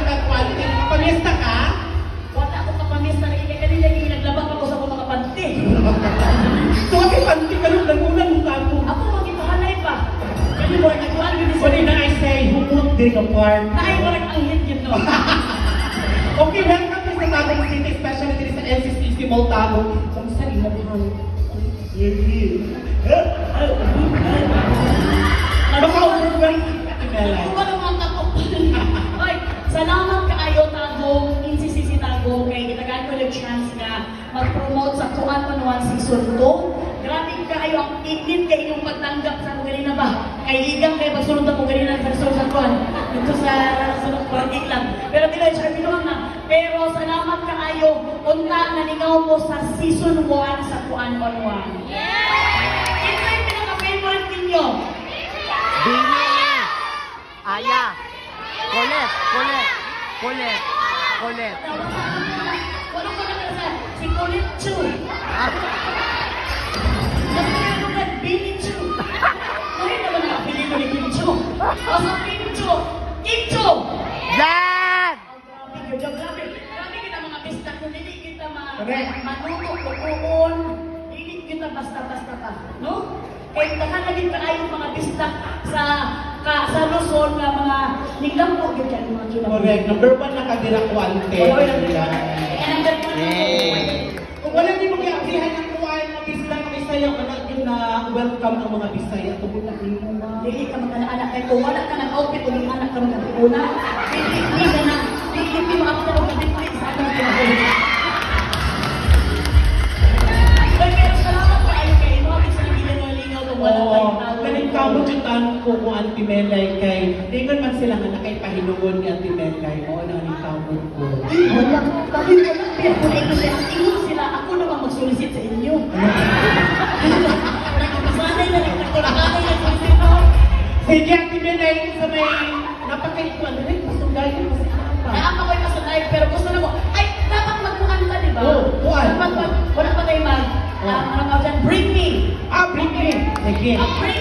nagkwante. Kapamista ka? Wala ako kapamista na kanila yung naglabang ako sa mga panty. So, kasi panty ka nung nagunan mo tapo. Ako magkipahalay pa. Kaya mo, nagkuhan ko What did I say? Humut din apart. Naay mo rin ang hit yun, no? Okay, welcome to sa Tagum City, especially dito sa NCCC Mall Tagum. Kung saan imong Baka-overwhelmed ka, Melay. Ako ba naman ako? Ay, salamat kaayo Tagum, NCCC Tagum, kay gitagaan ko yung chance nga mag-promote sa Tuan Manuan Season 2. Grabe kaayo ang init kay inyong pagtanggap sa ako ganina ba? Kay igang kayo pagsunod ako ganina sa sa Tuan. Ito sa sunod parking lang. Pero tila, siya pinuhang na. Pero salamat kaayo, unta naningaw mo sa Season 1 sa Tuan Manuan. Ito yung pinaka-favorite ninyo. Bini! Aya! Colette! Colette! Wala ko na sa si Colette Chu. Nagkaroon Bini Chu. Ngayon naman nakapili ko ni Kim Chu. O sa Kim Chu. Kim Chu! Yan! Grabe kita mga pista kung hindi kita Correct. manuto, lukuon, hindi kita basta-basta pa. No? Kaya takan lagi kaayong mga pista sa Luzon nga mga niglampo yun yan mga kinabot. Correct. Number 1 na kadira kwante. Kung wala din mong i-aplihan ng kuwain mga Bisaya, mga Bisaya, wala din na welcome ang mga Bisaya. Tugod na din mo ba? Dili ka magkana-anak kay kung wala ka ng outfit o yung anak ka magkakuna. Hindi mo ako na magkakit sa ating kinakulit. Pero salamat pa ay kayo. Mga bisa na hindi na lingaw kung wala Oo. tayong tawag. Kaning kamot yung tanong ko kung Auntie Melay kay Dingon man sila nga na kay pahinugon ni Auntie Melay. Oo, na ang kamot ko. Wala. Bakit wala? Pero kung ingon sila, ako naman mag-solicit sa inyo. Nakapasanay na rin. Nakapasanay na rin. Sige, Auntie Melay, sa may napakaikuan na rin. Gusto gaya mo sa Kaya ako ko'y masanay, pero gusto na mo, ay, dapat magmukan ka, di ba? Oo, kuhan. Dapat wala pa tayo mag, ano nga dyan, bring me. Bring me. Sige. Bring